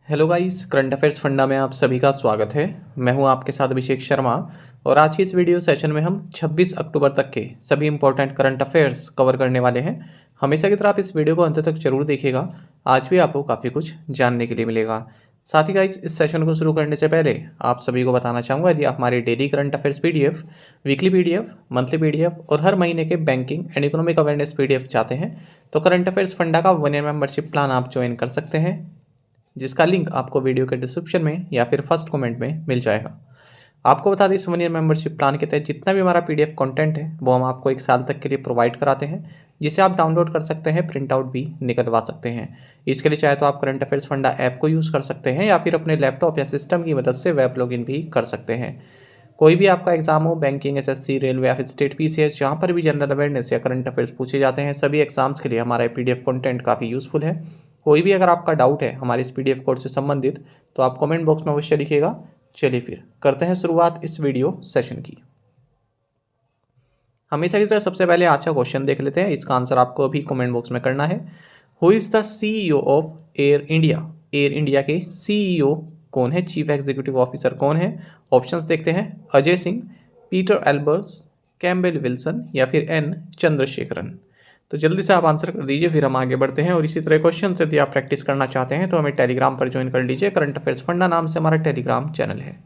Hello guys, current affairs funda में आप सभी का स्वागत है। मैं हूं आपके साथ अभिषेक शर्मा और आज की इस वीडियो सेशन में हम 26 अक्टूबर तक के सभी इंपॉर्टेंट करंट अफेयर्स कवर करने वाले हैं। हमेशा की तरह आप इस वीडियो को अंत तक जरूर देखिएगा। आज भी आपको काफ़ी कुछ जानने के लिए मिलेगा। साथ ही गाइस, इस सेशन को शुरू करने से पहले आप सभी को बताना चाहूँगा, यदि आप हमारे daily current affairs PDF, weekly PDF, monthly PDF और हर महीने के banking and economic awareness PDF चाहते हैं तो करंट अफेयर्स फंडा का 1 ईयर मेंबरशिप प्लान आप ज्वाइन कर सकते हैं, जिसका लिंक आपको वीडियो के डिस्क्रिप्शन में या फिर फर्स्ट कमेंट में मिल जाएगा। आपको बता दें, इस 1 ईयर मेंबरशिप प्लान के तहत जितना भी हमारा पीडीएफ कंटेंट है वो हम आपको 1 साल तक के लिए प्रोवाइड कराते हैं, जिसे आप डाउनलोड कर सकते हैं, प्रिंट आउट भी निकलवा सकते हैं। इसके लिए चाहे तो आप करंट अफेयर्स फंडा ऐप को यूज़ कर सकते हैं या फिर अपने लैपटॉप या सिस्टम की मदद से वेब लॉगिन भी कर सकते हैं। कोई भी आपका एग्जाम हो, बैंकिंग, एसएससी, रेलवे या फिर स्टेट पीसीएस, जहाँ पर भी जनरल अवेयरनेस या करंट अफेयर्स पूछे जाते हैं, सभी एग्जाम्स के लिए हमारा पीडीएफ कंटेंट काफ़ी यूजफुल है। कोई भी अगर आपका डाउट है हमारे इस पीडीएफ कोर्स से संबंधित तो आप कमेंट बॉक्स में अवश्य लिखिएगा। चलिए फिर करते हैं शुरुआत इस वीडियो सेशन की। हमेशा की तरह सबसे पहले आज का क्वेश्चन देख लेते हैं। इसका आंसर आपको अभी कमेंट बॉक्स में करना है। Who is the CEO of air India? Air India के सीईओ कौन है? चीफ एग्जीक्यूटिव ऑफिसर कौन है? ऑप्शंस देखते हैं। Ajay Singh, Peter Elbers, Campbell Wilson या फिर एन चंद्रशेखरन। तो जल्दी से आप आंसर कर दीजिए, फिर हम आगे बढ़ते हैं। और इसी तरह क्वेश्चन यदि आप प्रैक्टिस करना चाहते हैं तो हमें टेलीग्राम पर ज्वाइन कर लीजिए। करंट अफेयर्स फंडा नाम से हमारा टेलीग्राम चैनल है।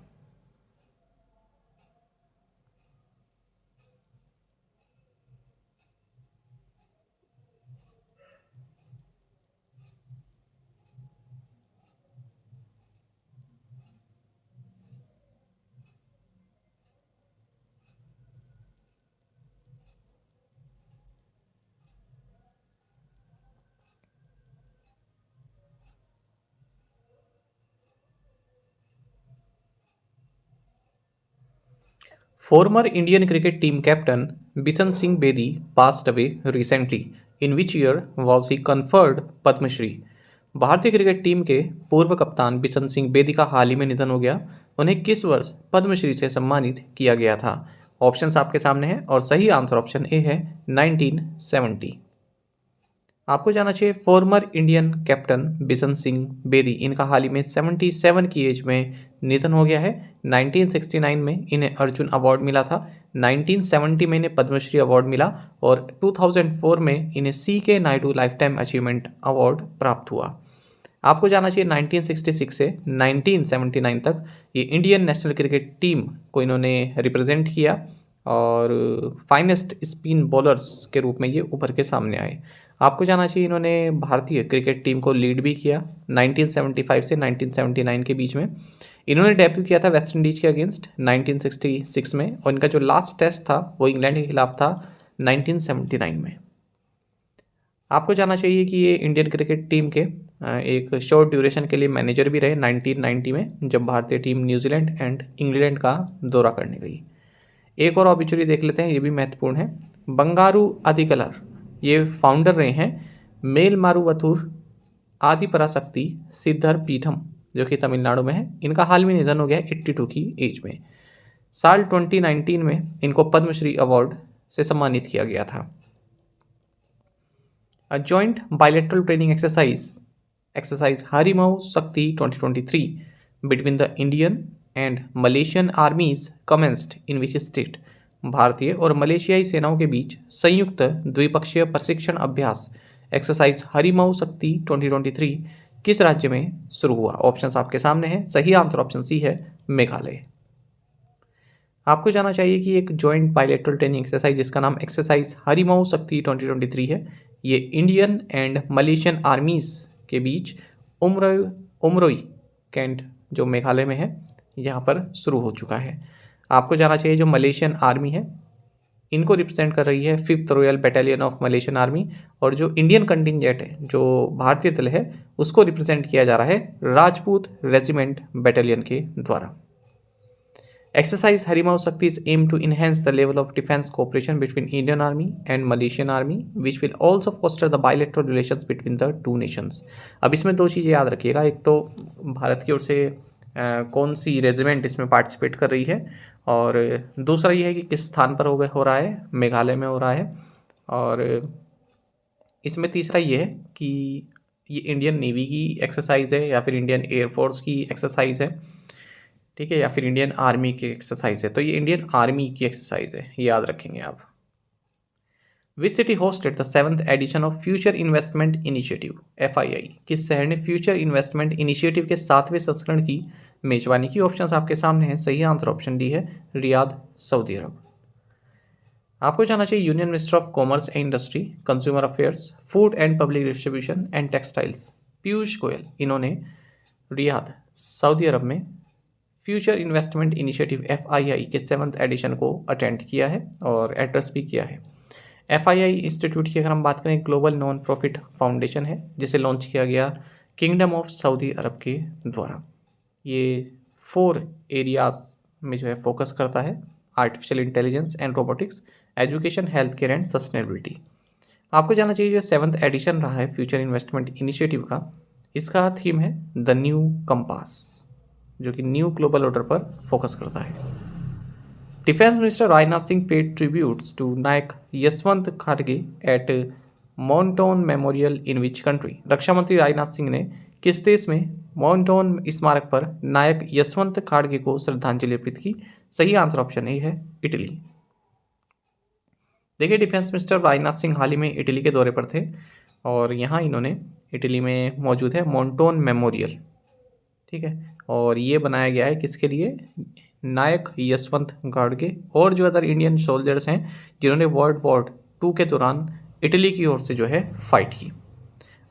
Former Indian cricket team captain Bishan Singh Bedi passed away recently. In which year was he conferred Padma Shri? भारतीय क्रिकेट टीम के पूर्व कप्तान बिशन सिंह बेदी का हाल ही में निधन हो गया। उन्हें किस वर्ष पद्मश्री से सम्मानित किया गया था? ऑप्शंस आपके सामने हैं और सही आंसर ऑप्शन ए है 1970। आपको जाना चाहिए, former Indian captain Bishan Singh Bedi, इनका हाल ही में 77 की एज में निधन हो गया है। 1969 में इन्हें अर्जुन अवार्ड मिला था, 1970 में इन्हें पद्मश्री अवार्ड मिला और 2004 में इन्हें सी के Naidu life time achievement award प्राप्त हुआ। आपको जाना चाहिए 1966 से 1979 तक ये इंडियन नेशनल क्रिकेट टीम को इन्होंने रिप्रेजेंट किया और फाइनेस्ट स्पिन बॉलर्स के रूप में ये उभर के सामने आए। आपको जाना चाहिए, इन्होंने भारतीय क्रिकेट टीम को लीड भी किया 1975 से 1979 के बीच में। इन्होंने डेब्यू किया था वेस्ट इंडीज के अगेंस्ट 1966 में और इनका जो लास्ट टेस्ट था वो इंग्लैंड के खिलाफ था 1979 में। आपको जाना चाहिए कि ये इंडियन क्रिकेट टीम के एक शॉर्ट ड्यूरेशन के लिए मैनेजर भी रहे 1990 में, जब भारतीय टीम न्यूजीलैंड एंड इंग्लैंड का दौरा करने गई। एक और ऑबिचुरी देख लेते हैं, ये भी महत्वपूर्ण है। बंगारू आदिकलर ये फाउंडर रहे हैं मेल मारुवथुर आदि पराशक्ति सिद्धर पीठम, जो कि तमिलनाडु में है। इनका हाल में निधन हो गया 82 की एज में। साल 2019 में इनको पद्मश्री अवार्ड से सम्मानित किया गया था। A joint bilateral training exercise Harimau Shakti 2023 between the Indian and Malaysian armies commenced in which state? भारतीय और मलेशियाई सेनाओं के बीच संयुक्त द्विपक्षीय प्रशिक्षण अभ्यास एक्सरसाइज हरिमाऊ शक्ति 2023 किस राज्य में शुरू हुआ? ऑप्शंस आपके सामने हैं। सही आंसर ऑप्शन सी है, मेघालय। आपको जाना चाहिए कि एक जॉइंट बायलैटरल ट्रेनिंग एक्सरसाइज जिसका नाम एक्सरसाइज हरिमाऊ शक्ति 2023 है, ये इंडियन एंड मलेशियन आर्मीज के बीच उमरोई कैंट जो मेघालय में है यहाँ पर शुरू हो चुका है। आपको जाना चाहिए, जो मलेशियन आर्मी है इनको रिप्रेजेंट कर रही है 5th royal battalion of Malaysian army, और जो इंडियन कंटिंजेंट है, जो भारतीय दल है, उसको रिप्रेजेंट किया जा रहा है राजपूत रेजिमेंट बटालियन के द्वारा। Exercise Harimau Shakti is aimed to enhance the level of defense cooperation between Indian Army and Malaysian Army, which will also foster the bilateral relations between the two nations. अब इसमें दो चीज़ें याद रखिएगा, एक तो भारत की ओर से कौन सी रेजिमेंट इसमें पार्टिसिपेट कर रही है, और दूसरा ये है कि किस स्थान पर हो रहा है, मेघालय में हो रहा है। और इसमें तीसरा ये है कि ये इंडियन नेवी की एक्सरसाइज है या फिर इंडियन एयरफोर्स की एक्सरसाइज है, ठीक है, या फिर इंडियन आर्मी की एक्सरसाइज है? तो ये इंडियन आर्मी की एक्सरसाइज है, याद रखेंगे आप। Which city hosted the 7th edition of future investment initiative FII? किस शहर ने फ्यूचर इन्वेस्टमेंट इनिशिएटिव के 7वें संस्करण की मेजबानी की? ऑप्शंस आपके सामने हैं, सही आंसर ऑप्शन डी है, रियाद, सऊदी अरब। आपको जानना चाहिए union minister of commerce and industry, consumer affairs, food and public distribution and textiles, Piyush Goyal, इन्होंने रियाद, सऊदी अरब में फ्यूचर इन्वेस्टमेंट इनिशिएटिव FII के 7th एडिशन को अटेंड किया है और एड्रेस भी किया है। FII इंस्टीट्यूट की अगर हम बात करें, ग्लोबल नॉन प्रॉफिट फाउंडेशन है जिसे लॉन्च किया गया किंगडम ऑफ सऊदी अरब के द्वारा। ये 4 एरियाज में जो है फोकस करता है, artificial intelligence and robotics, education, health care and sustainability. आपको जानना चाहिए जो 7th एडिशन रहा है फ्यूचर इन्वेस्टमेंट इनिशिएटिव का, इसका थीम है द न्यू कंपास, जो कि न्यू ग्लोबल ऑर्डर पर फोकस करता है। Defence minister Rajnath Singh paid tributes to Naik Yashwant Khadge at mountain memorial in which country? रक्षा मंत्री राजनाथ सिंह ने किस देश में माउंटन स्मारक पर नायक यशवंत खाड़गे को श्रद्धांजलि अर्पित की? सही आंसर ऑप्शन ए है, इटली। देखिए, डिफेंस मिनिस्टर राजनाथ सिंह हाल ही में इटली के दौरे पर थे और यहाँ इन्होंने इटली में मौजूद है माउंटन मेमोरियल, ठीक है, और ये बनाया गया है किसके लिए? नायक यशवंत खाड़गे और जो अदर इंडियन सोल्जर्स हैं जिन्होंने वर्ल्ड वॉर 2 के दौरान इटली की ओर से जो है फाइट की।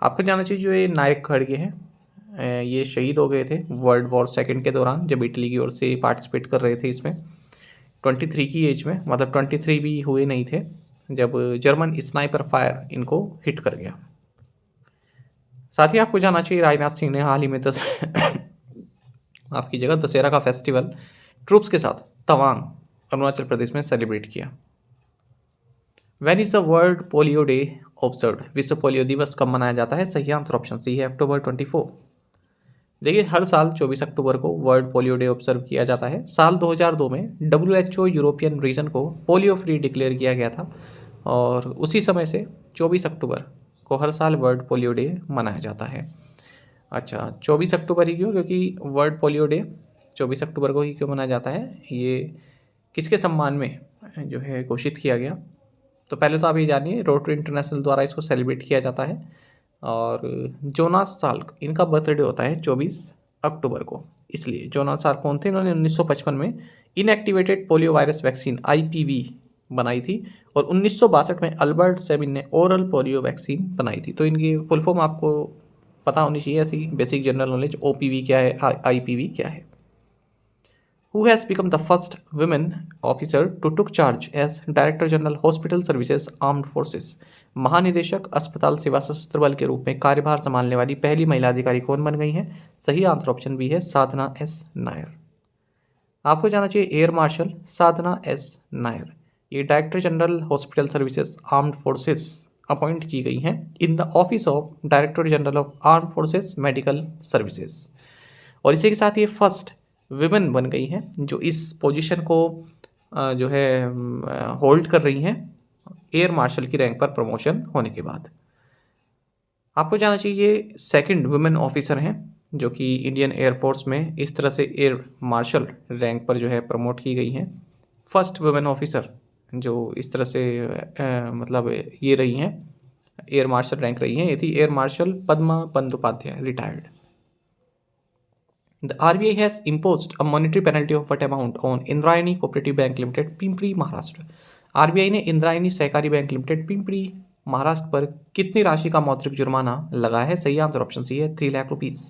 आपको जानना चाहिए जो ये नायक खाड़गे हैं ये शहीद हो गए थे वर्ल्ड वॉर 2 के दौरान, जब इटली की ओर से पार्टिसिपेट कर रहे थे इसमें 23 की एज में, मतलब 23 भी हुए नहीं थे जब जर्मन स्नाइपर फायर इनको हिट कर गया। साथ ही आपको जानना चाहिए राजनाथ सिंह ने हाल ही में आपकी जगह दशहरा का फेस्टिवल ट्रूप्स के साथ तवांग, अरुणाचल प्रदेश में सेलिब्रेट किया। When is the world polio day observed? विश्व पोलियो दिवस कब मनाया जाता है? सही आंसर ऑप्शन सी है, अक्टूबर 24। देखिए, हर साल 24 अक्टूबर को वर्ल्ड पोलियो डे ऑब्जर्व किया जाता है। साल 2002 में WHO यूरोपियन रीजन को पोलियो फ्री डिक्लेयर किया गया था और उसी समय से 24 अक्टूबर को हर साल वर्ल्ड पोलियो डे मनाया जाता है। अच्छा, 24 अक्टूबर ही क्यों? क्योंकि वर्ल्ड पोलियो डे 24 अक्टूबर को ही क्यों मनाया जाता है? ये किसके सम्मान में जो है घोषित किया गया? तो पहले तो आप ये जानिए, रोटरी इंटरनेशनल द्वारा इसको सेलिब्रेट किया जाता है और जोनास साल्क, इनका बर्थडे होता है 24 अक्टूबर को, इसलिए जोनास साल्क कौन थे? इन्होंने 1955 में inactivated polio virus vaccine IPV बनाई थी और 1962 में अल्बर्ट सेबिन ने ओरल पोलियो वैक्सीन बनाई थी। तो इनकी फुल फॉर्म आपको पता होनी चाहिए, ऐसी बेसिक जनरल नॉलेज। OPV क्या है, IPV क्या है? Who has become the first women officer to took charge as Director General Hospital Services Armed Forces? महानिदेशक अस्पताल सेवा सशस्त्र बल के रूप में कार्यभार संभालने वाली पहली महिला अधिकारी कौन बन गई हैं? सही आंसर ऑप्शन बी है, साधना S नायर। आपको जानना चाहिए air marshal Sadhna S Nair, ये director general hospital services armed forces appoint की गई हैं in the office of director general of armed forces medical services, और इसी के साथ ये फर्स्ट विमेन बन गई हैं जो इस पोजीशन को जो है होल्ड कर रही हैं एयर मार्शल की रैंक पर प्रमोशन होने के बाद। आपको जानना चाहिए ये सेकंड वुमेन ऑफिसर हैं जो कि इंडियन एयरफोर्स में इस तरह से एयर मार्शल रैंक पर जो है प्रमोट की गई हैं। फर्स्ट वुमेन ऑफिसर जो इस तरह से मतलब ये रही हैं, एयर मार्शल रैंक रही हैं, ये थी air marshal Padma Bandopadhyay, retired. The RBI has imposed a monetary penalty of what amount on Indrayani Cooperative Bank Limited, Pimpri Maharashtra? RBI ने इंद्रायणी सहकारी बैंक लिमिटेड पिंपरी महाराष्ट्र पर कितनी राशि का मौद्रिक जुर्माना लगाया है? सही आंसर ऑप्शन सी है, 3 लाख रुपीस।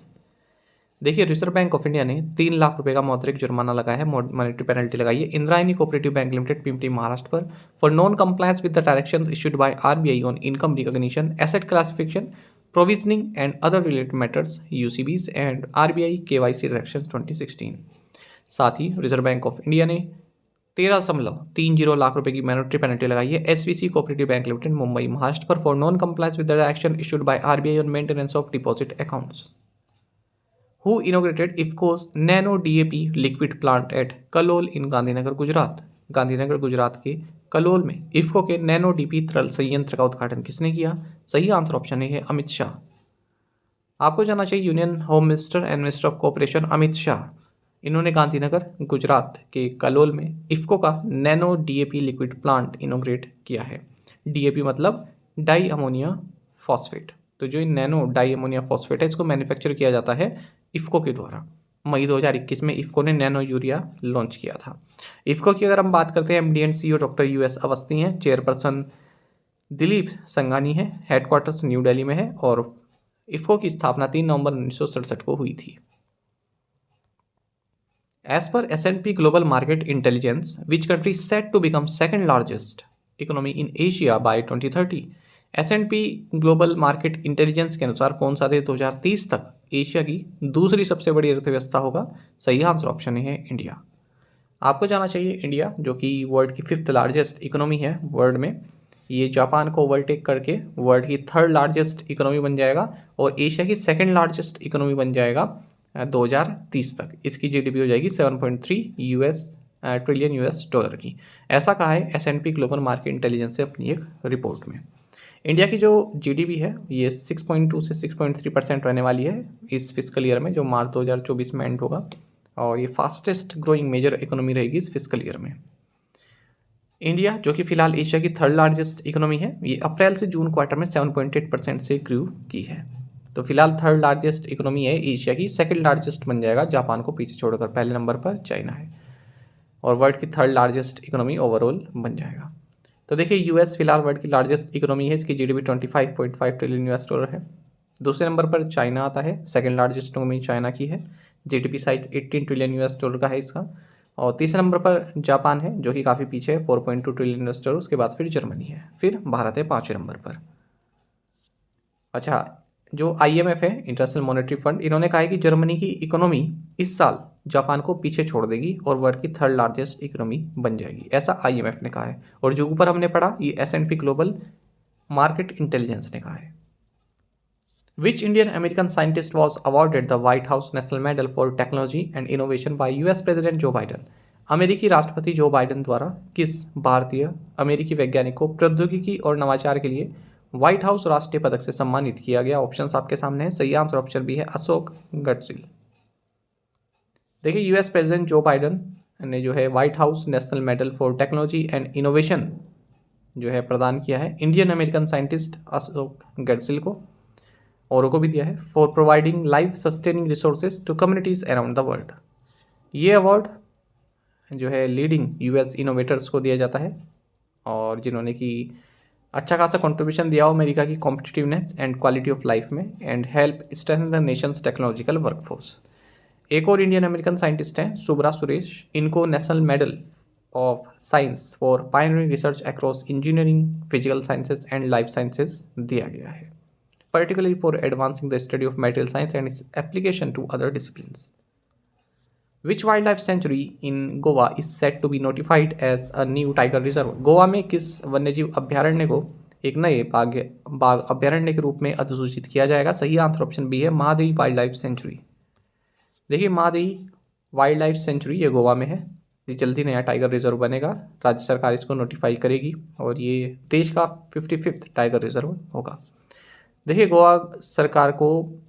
देखिए, रिजर्व बैंक ऑफ इंडिया ने 3 लाख रुपए का मौद्रिक जुर्माना लगाया है, मॉनेटरी पेनल्टी लगाई है Indrayani cooperative bank limited Pimpri Maharashtra पर for non compliance with the directions issued by RBI on income recognition, asset classification, provisioning and other related matters UCBs and RBI KYC directions 2016। साथ ही रिजर्व बैंक ऑफ इंडिया ने 13.30 लाख रुपए की monetary penalty लगाई है SVC cooperative bank limited Mumbai Maharashtra पर for non compliance with the direction issued by RBI on maintenance of deposit accounts. Who inaugurated IFFCO's Nano DAP liquid plant at Kalol in Gandhinagar Gujarat? Gandhinagar Gujarat के कलोल में IFFCO के nano DP तरल संयंत्र का उद्घाटन किसने किया? सही आंसर ऑप्शन ए है, अमित शाह। आपको जानना चाहिए union home minister and minister of cooperation Amit Shah, इन्होंने गांधीनगर गुजरात के कलोल में इफ्को का नैनो डीएपी लिक्विड प्लांट इनोग्रेट किया है। डीएपी मतलब डाई अमोनिया फॉस्फेट। तो जो नैनो डाई अमोनिया फॉस्फेट है इसको मैन्युफैक्चर किया जाता है इफ्को के द्वारा। मई 2021 में इफ्को ने नैनो यूरिया लॉन्च किया था। इफ्को की अगर हम बात करते हैं, MD and CEO doctor US Awasthi हैं, चेयरपर्सन दिलीप संघानी है, हेडक्वार्टर्स न्यू दिल्ली में है और इफ्को की स्थापना 3 नवंबर 1967 को हुई थी। As per S&P Global Market Intelligence, which country is set to become second largest economy in Asia by 2030? S&P Global Market Intelligence के अनुसार कौन सा देश 2030 तक एशिया की दूसरी सबसे बड़ी अर्थव्यवस्था होगा? सही आंसर ऑप्शन है इंडिया। आपको जाना चाहिए इंडिया जो कि वर्ल्ड की 5th लार्जेस्ट इकोनॉमी है वर्ल्ड में, ये जापान को ओवरटेक करके वर्ल्ड की 3rd लार्जेस्ट इकोनॉमी बन जाएगा और एशिया की 2nd लार्जेस्ट इकोनॉमी बन जाएगा 2030 तक। इसकी जीडीपी हो जाएगी 7.3 ट्रिलियन यूएस डॉलर की। ऐसा कहा है S&P ग्लोबल मार्केट इंटेलिजेंस से अपनी एक रिपोर्ट में। इंडिया की जो जीडीपी है ये 6.2 से 6.3% रहने वाली है इस फिजिकल ईयर में, जो मार्च 2024 में एंड होगा, और ये फास्टेस्ट ग्रोइंग मेजर इकोनॉमी रहेगी इस फिजिकल ईयर में। इंडिया जो कि फिलहाल एशिया की 3rd लार्जेस्ट इकोनॉमी है, ये अप्रैल से जून क्वार्टर में 7.8% से ग्रू की है। तो फिलहाल 3rd लार्जेस्ट इकोनॉमी है एशिया की, 2nd लार्जेस्ट बन जाएगा जापान को पीछे छोड़कर। पहले नंबर पर चाइना है और वर्ल्ड की 3rd लार्जेस्ट इकोनॉमी ओवरऑल बन जाएगा। तो देखिए यूएस फिलहाल वर्ल्ड की लार्जेस्ट इकोनॉमी है, इसकी जीडीपी 25.5 ट्रिलियन यूएस डॉलर है। दूसरे नंबर पर चाइना आता है, 2nd लार्जेस्ट इकोनॉमी चाइना की है, GDP size 18 trillion US dollar का है इसका। और तीसरे नंबर पर जापान है जो कि काफ़ी पीछे है, 4.2 ट्रिलियन यूएस डॉलर। उसके बाद फिर जर्मनी है, फिर भारत है 5वें नंबर पर। अच्छा, जो IMF है इंटरनेशनल मॉनेटरी फंड, इन्होंने कहा है कि जर्मनी की इकोनॉमी इस साल जापान को पीछे छोड़ देगी और वर्ल्ड की 3rd लार्जेस्ट इकोनॉमी बन जाएगी, ऐसा IMF ने कहा है। और जो ऊपर हमने पढ़ा ये S&P ग्लोबल मार्केट इंटेलिजेंस ने कहा है। Which Indian American scientist was awarded the White House National Medal for Technology and Innovation by US President Joe Biden? अमेरिकी राष्ट्रपति जो बाइडन द्वारा किस भारतीय अमेरिकी वैज्ञानिक को प्रौद्योगिकी और नवाचार के लिए व्हाइट हाउस राष्ट्रीय पदक से सम्मानित किया गया? ऑप्शंस आपके सामने है, सही आंसर ऑप्शन बी है अशोक गडसिल। देखिए यूएस प्रेसिडेंट जो बाइडन ने जो है White House National Medal for Technology and Innovation जो है प्रदान किया है Indian American scientist Ashok Gadgil को, औरों को भी दिया है, for providing life sustaining resources to communities around the world. ये अवार्ड जो है लीडिंग यूएस इनोवेटर्स को दिया जाता है और जिन्होंने कि अच्छा खासा कंट्रीब्यूशन दिया हो अमेरिका की competitiveness and quality of life में and help strengthen the nation's technological workforce. एक और इंडियन अमेरिकन साइंटिस्ट हैं सुब्रा सुरेश, इनको national medal of science for pioneering research across engineering, physical sciences and life sciences दिया गया है, particularly for advancing the study of material science and its application to other disciplines. Which wildlife sanctuary in Goa is said to be notified as a new tiger reserve? Goa में किस वन्यजीव अभ्यारण्य को एक नए बाघ अभ्यारण्य के रूप में अधिसूचित किया जाएगा? सही आंसर ऑप्शन बी है महादेवी वाइल्ड लाइफ सेंचुरी। देखिए महादेवी वाइल्ड लाइफ सेंचुरी ये गोवा में है, ये जल्दी नया टाइगर रिजर्व बनेगा, राज्य सरकार इसको नोटिफाई करेगी और ये देश का 55th टाइगर रिजर्व होगा। देखिए गोवा सरकार को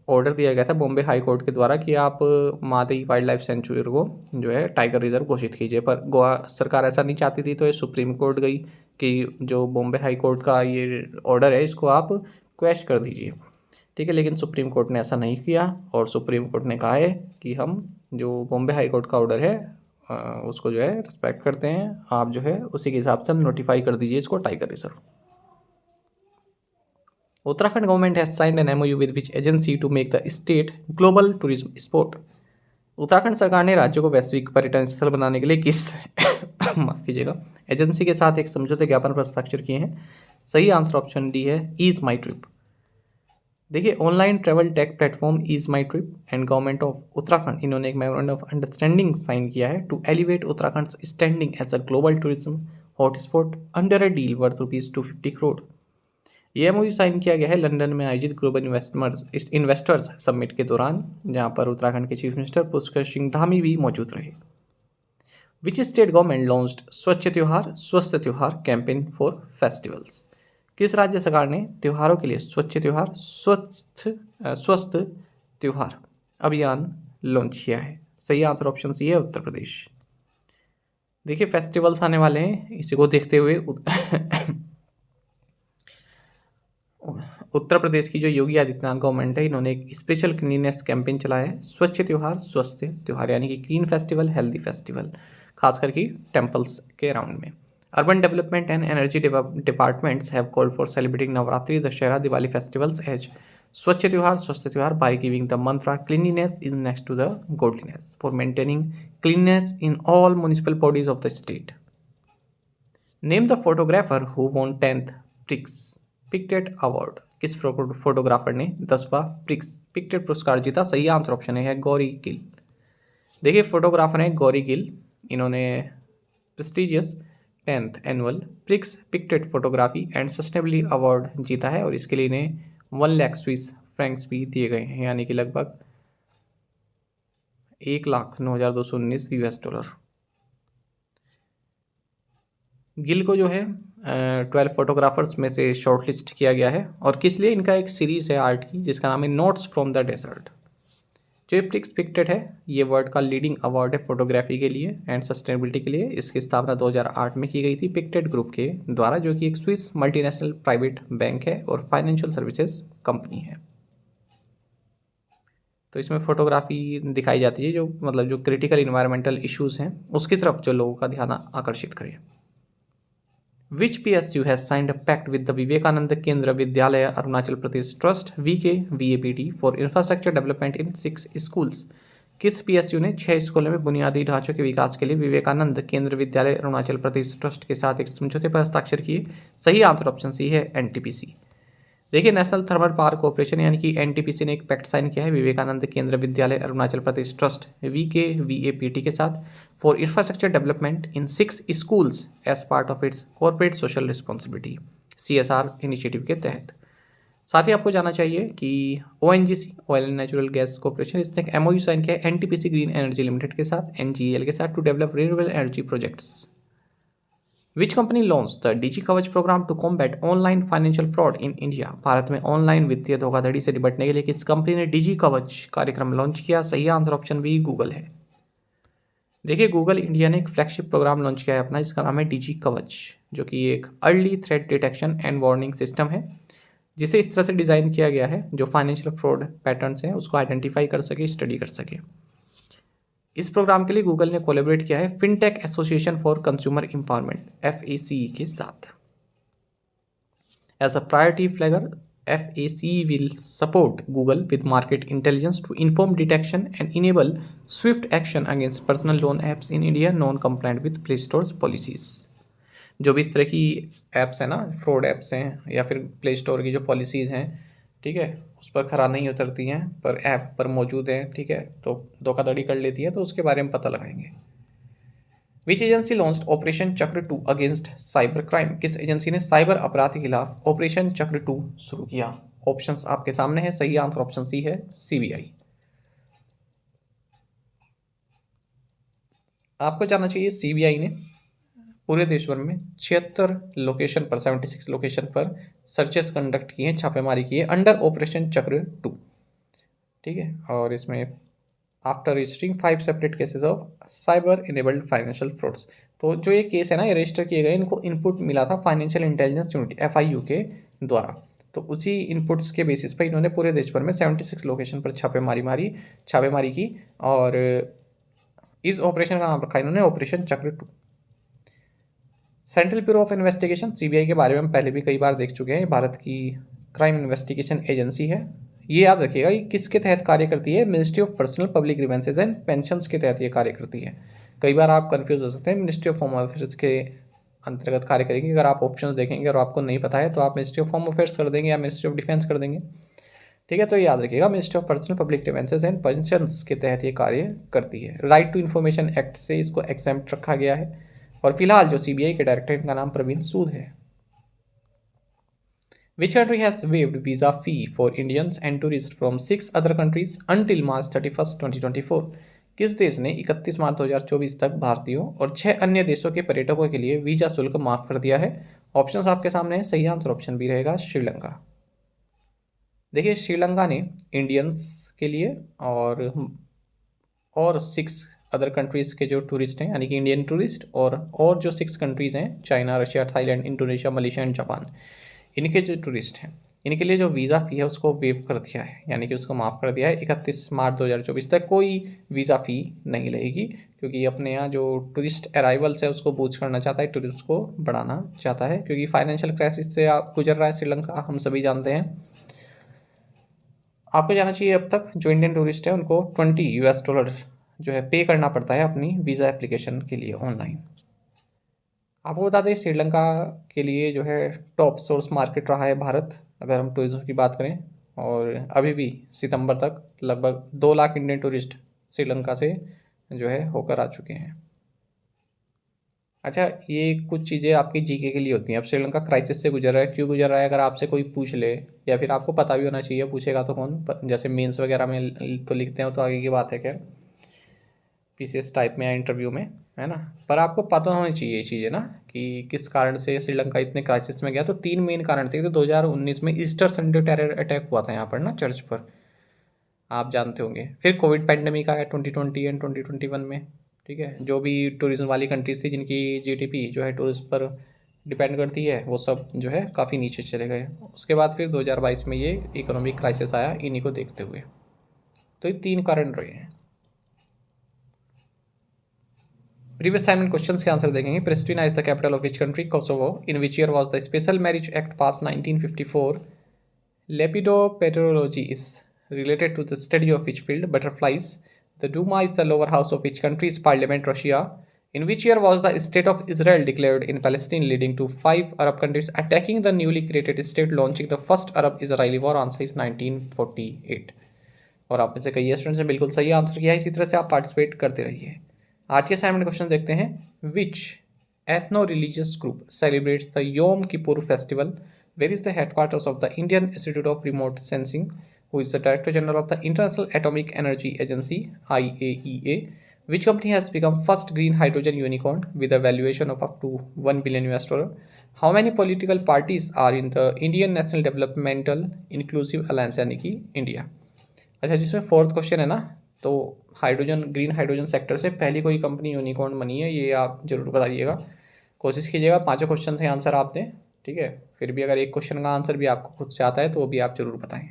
ऑर्डर दिया गया था बॉम्बे हाई कोर्ट के द्वारा कि आप महादेवी वाइल्ड लाइफ सेंचुरी को जो है टाइगर रिजर्व घोषित कीजिए, पर गोवा सरकार ऐसा नहीं चाहती थी, तो ये सुप्रीम कोर्ट गई कि जो बॉम्बे हाई कोर्ट का ये ऑर्डर है इसको आप क्वेश कर दीजिए, ठीक है। लेकिन सुप्रीम कोर्ट ने ऐसा नहीं किया और सुप्रीम कोर्ट ने कहा है कि हम जो बॉम्बे हाई कोर्ट का ऑर्डर है उसको जो है रिस्पेक्ट करते हैं, आप जो है उसी के हिसाब से हम नोटिफाई कर दीजिए इसको tiger reserve. Uttarakhand government has signed an MOU with which agency to make the state global tourism spot? Uttarakhand सरकार ने राज्य को वैश्विक पर्यटन स्थल बनाने के लिए किस माफ कीजिएगा एजेंसी के साथ एक समझौते ज्ञापन पर हस्ताक्षर किए हैं? सही आंसर ऑप्शन डी है ईज माई ट्रिप। देखिए online travel tech platform Ease My Trip and government of Uttarakhand, इन्होंने एक मेमोरेंडम ऑफ अंडरस्टैंडिंग साइन किया है to elevate Uttarakhand standing as a global tourism hotspot under a deal worth ₹250 crore. ये MOU sign किया गया है London में आयोजित ग्लोबल इन्वेस्टर्स समिट के दौरान, जहां पर उत्तराखंड के चीफ मिनिस्टर पुष्कर सिंह धामी भी मौजूद रहे। विच स्टेट गवर्नमेंट लॉन्च्ड स्वच्छ त्योहार स्वस्थ त्योहार कैंपेन फॉर फेस्टिवल्स? किस राज्य सरकार ने त्योहारों के लिए स्वस्थ त्योहार अभियान लॉन्च किया है? सही आंसर ऑप्शन सी है, उत्तर प्रदेश। देखिए फेस्टिवल्स आने वाले हैं, इसी को देखते हुए उत्तर प्रदेश की जो योगी आदित्यनाथ गवर्नमेंट है, इन्होंने एक स्पेशल क्लीननेस कैंपेन चलाया है, स्वच्छ त्योहार स्वस्थ त्योहार, यानी कि क्लीन फेस्टिवल हेल्दी फेस्टिवल, खास करके टेम्पल्स के अराउंड में। Urban development and energy departments have called for celebrating Navratri Dussehra Diwali festivals as Swachh Tyohar Swasth Tyohar by giving the mantra cleanliness is next to the godliness for maintaining cleanness in all municipal bodies of the state. Name the photographer who won 10th Prix Pictet award. किस photographer ने 10वां prix पिक्टेट पुरस्कार जीता? सही answer option है गौरी गिल। देखिए photographer हैं गौरी गिल, इन्होंने prestigious 10th annual Prix Pictet photography and sustainability award जीता है और इसके लिए इन्हें 1 लाख स्विस फ्रैंक्स भी दिए गए हैं, यानी कि लगभग 1,09,219 US$। गिल को जो है 12 फोटोग्राफर्स में से शॉर्टलिस्ट किया गया है और किस लिए? इनका एक सीरीज है आर्ट की जिसका नाम है नोट्स फ्रॉम द डेजर्ट। जो ये प्रिक्स पिक्टेट है ये वर्ल्ड का लीडिंग अवार्ड है फोटोग्राफी के लिए एंड सस्टेनेबिलिटी के लिए। इसकी स्थापना 2008 में की गई थी पिक्टेट ग्रुप के द्वारा, जो कि एक स्विस मल्टीनेशनल प्राइवेट बैंक है और फाइनेंशियल सर्विसेज कंपनी है। तो इसमें फोटोग्राफी दिखाई जाती है जो मतलब जो क्रिटिकल इन्वायरमेंटल इश्यूज़ हैं उसकी तरफ जो लोगों का ध्यान आकर्षित करे। Which PSU has signed a pact with the Vivekananda Kendra Vidyalaya Arunachal Pradesh Trust VKVAPT for infrastructure development in 6 schools? किस PSU ने 6 स्कूलों में बुनियादी ढांचों के विकास के लिए विवेकानंद केंद्र विद्यालय अरुणाचल प्रदेश ट्रस्ट के साथ एक समझौते पर हस्ताक्षर किए? सही आंसर ऑप्शन सी है NTPC। देखिए नेशनल थर्मल पावर कॉर्पोरेशन यानी कि NTPC ने एक पैक्ट साइन किया है विवेकानंद केंद्र विद्यालय अरुणाचल प्रदेश ट्रस्ट VKVAPT के साथ for infrastructure development in 6 schools as part of its corporate social responsibility CSR initiative के तहत। साथ ही आपको जानना चाहिए कि ONGC oil and natural gas corporation इसने एक MOU साइन किया है NTPC ग्रीन एनर्जी लिमिटेड के साथ NGEL के साथ to develop renewable energy projects. Which company launched the Digi Kavach program to combat online financial fraud in India? Bharat में online वित्तीय धोखाधड़ी से निपटने के लिए किस कंपनी ने डिजी कवच कार्यक्रम लॉन्च किया? सही आंसर ऑप्शन बी गूगल है। देखिए गूगल इंडिया ने एक फ्लैगशिप प्रोग्राम लॉन्च किया है अपना, जिसका नाम है डिजी कवच, जो कि एक early threat detection and warning system है जिसे इस तरह से डिज़ाइन किया गया है जो फाइनेंशियल फ्रॉड पैटर्न्स हैं उसको आइडेंटिफाई कर सके, स्टडी कर सके। इस प्रोग्राम के लिए गूगल ने कोलैबोरेट किया है fintech association for consumer empowerment FACE के साथ। As a priority flagger FACE will support Google with market intelligence to inform detection and enable swift action against personal loan apps in India non-compliant with Play Store's policies। जो भी इस तरह की apps हैं ना, fraud apps हैं या फिर प्ले स्टोर की जो पॉलिसीज़ हैं, ठीक है, उस पर खरा नहीं उतरती हैं पर ऐप पर मौजूद हैं, ठीक है, तो धोखाधड़ी कर लेती है, तो उसके बारे में पता लगाएंगे। विच एजेंसी लॉन्च्ड ऑपरेशन चक्र 2 अगेंस्ट साइबर क्राइम? किस एजेंसी ने साइबर अपराध के खिलाफ ऑपरेशन चक्र 2 शुरू किया? ऑप्शंस आपके सामने है, सही आंसर ऑप्शन सी है CBI। आपको जानना चाहिए CBI ने पूरे देश भर में 76 लोकेशन पर 76 लोकेशन पर सर्चेस कंडक्ट किए हैं, छापेमारी की है अंडर ऑपरेशन चक्र 2, ठीक है। और इसमें after registering 5 separate cases of cyber enabled financial frauds, तो जो ये केस है ना ये रजिस्टर किए गए, इनको इनपुट मिला था फाइनेंशियल इंटेलिजेंस यूनिट FIU के द्वारा, तो उसी इनपुट्स के बेसिस पर इन्होंने पूरे देश भर में 76 लोकेशन पर छापेमारी की और इस ऑपरेशन का नाम रखा इन्होंने ऑपरेशन चक्र 2। Central bureau of investigation CBI के बारे में हम पहले भी कई बार देख चुके हैं, भारत की क्राइम इन्वेस्टिगेशन एजेंसी है। ये याद रखिएगा ये किसके तहत कार्य करती है? Ministry of personnel public grievances and pensions के तहत ये कार्य करती है। कई बार आप कंफ्यूज हो सकते हैं, मिनिस्ट्री ऑफ होम अफेयर्स के अंतर्गत कार्य करेगी। अगर आप ऑप्शन देखेंगे और आपको नहीं पता है तो आप मिनिस्ट्री ऑफ होम अफेयर्स कर देंगे या मिनिस्ट्री ऑफ डिफेंस कर देंगे, ठीक है। तो याद रखिएगा ministry of personnel public grievances and pensions के तहत ये कार्य करती है। राइट टू इन्फॉर्मेशन एक्ट से इसको एग्जेम्प्ट रखा गया है और फिलहाल जो CBI के डायरेक्टर इनका नाम प्रवीण सूद है। Which country has waived visa fee for Indians and tourists from 6 other countries until March 31st, 2024? किस देश ने 31 मार्च 2024 तक भारतीयों और 6 अन्य देशों के पर्यटकों के लिए वीजा शुल्क माफ कर दिया है ऑप्शंस आपके सामने हैं, सही आंसर ऑप्शन बी रहेगा श्रीलंका। देखिए श्रीलंका ने इंडियंस के लिए और 6 अदर कंट्रीज़ के जो टूरिस्ट हैं, यानी कि इंडियन टूरिस्ट और जो 6 कंट्रीज़ हैं, China, Russia, Thailand, Indonesia, Malaysia and Japan, इनके जो टूरिस्ट हैं, इनके लिए जो वीज़ा फ़ी है उसको वेव कर दिया है, यानी कि उसको माफ़ कर दिया है। 31 मार्च 2024 तक कोई वीज़ा फ़ी नहीं लगेगी, क्योंकि अपने यहाँ जो टूरिस्ट अराइवल्स है उसको बूस्ट करना चाहता है, टूरिस्ट को बढ़ाना चाहता है, क्योंकि फाइनेंशियल क्राइसिस से आप गुजर रहा है श्रीलंका, हम सभी जानते हैं। आपको जाना चाहिए अब तक जो इंडियन टूरिस्ट है उनको $20 जो है पे करना पड़ता है अपनी वीज़ा एप्लीकेशन के लिए ऑनलाइन। आपको बता दें श्रीलंका के लिए जो है टॉप सोर्स मार्केट रहा है भारत, अगर हम टूरिज्म की बात करें, और अभी भी सितंबर तक लगभग 2 लाख इंडियन टूरिस्ट श्रीलंका से जो है होकर आ चुके हैं। अच्छा, ये कुछ चीज़ें आपकी जीके के लिए होती हैं। अब श्रीलंका क्राइसिस से गुजर रहा है, क्यों गुजर रहा है, अगर आपसे कोई पूछ ले, या फिर आपको पता भी होना चाहिए, पूछेगा तो कौन, जैसे मेंस वगैरह में तो लिखते हैं तो आगे की बात है, खैर पीसीएस टाइप में या इंटरव्यू में, है ना, पर आपको पता होनी चाहिए ये चीज़ें ना, कि किस कारण से श्रीलंका इतने क्राइसिस में गया। तो 3 मेन कारण थे। तो 2019 में ईस्टर संडे टेरर अटैक हुआ था यहाँ पर ना, चर्च पर, आप जानते होंगे। फिर कोविड पैंडेमिक आया 2020 एंड 2021 में, ठीक है। जो भी टूरिज्म वाली कंट्रीज़ थी जिनकी जीडीपी जो है टूरिज्म पर डिपेंड करती है, वो सब जो है काफ़ी नीचे चले गए। उसके बाद फिर 2022 में ये इकोनॉमिक क्राइसिस आया, इन्हीं को देखते हुए। तो ये 3 कारण रहे हैं। प्रीवियस असाइनमेंट क्वेश्चन के आंसर देखेंगे। Pristina is the capital of which country? Kosovo. In which year was the special marriage act passed 1954? Lepidopterology is related to the study of which field? Butterflies. The Duma is the lower house of which country's parliament? Russia. In which year was the state of Israel declared in Palestine, leading to 5 Arab countries attacking the newly created state, launching the first Arab-Israeli war? Answer is 1948। और आप में से कई students ने बिल्कुल सही answer किया है। इसी तरह से आप पार्टिसिपेट करते रहिए। आज के असाइनमेंट क्वेश्चन देखते हैं। Which ethno religious group celebrates the Yom Kippur festival? Where is the headquarters of the Indian institute of remote sensing? Who is the Director General of the International Atomic Energy Agency (IAEA)? Which company has become first green hydrogen unicorn with a valuation of up to $1 billion? How many political parties are in the Indian National Developmental Inclusive Alliance, यानी कि India? अच्छा, जिसमें 4th question है ना, तो hydrogen, green hydrogen sector से पहली कोई कंपनी यूनिकॉर्न बनी है, ये आप जरूर बताइएगा। कोशिश कीजिएगा 5 क्वेश्चन से आंसर आप दें, ठीक है। फिर भी अगर एक क्वेश्चन का आंसर भी आपको खुद से आता है तो वो भी आप जरूर बताएं।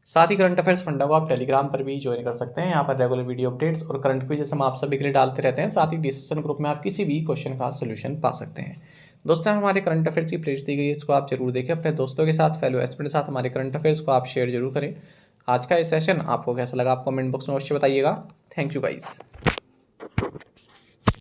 साथ ही करंट अफेयर्स फंडा को आप टेलीग्राम पर भी ज्वाइन कर सकते हैं। यहाँ पर रेगुलर वीडियो अपडेट्स और करंट क्विज़ हम आप सभी के लिए डालते रहते हैं। साथ ही डिस्कशन ग्रुप में आप किसी भी क्वेश्चन का सोल्यूशन पा सकते हैं। दोस्तों, हमारे करंट अफेयर्स की प्लेलिस्ट दी गई है, इसको आप जरूर देखें। अपने दोस्तों के साथ, फेलो एस्पिरेंट के साथ हमारे करंट अफेयर्स को आप शेयर जरूर करें। आज का ये सेशन आपको कैसा लगा, आप कमेंट बॉक्स में अवश्य बताइएगा। Thank you guys.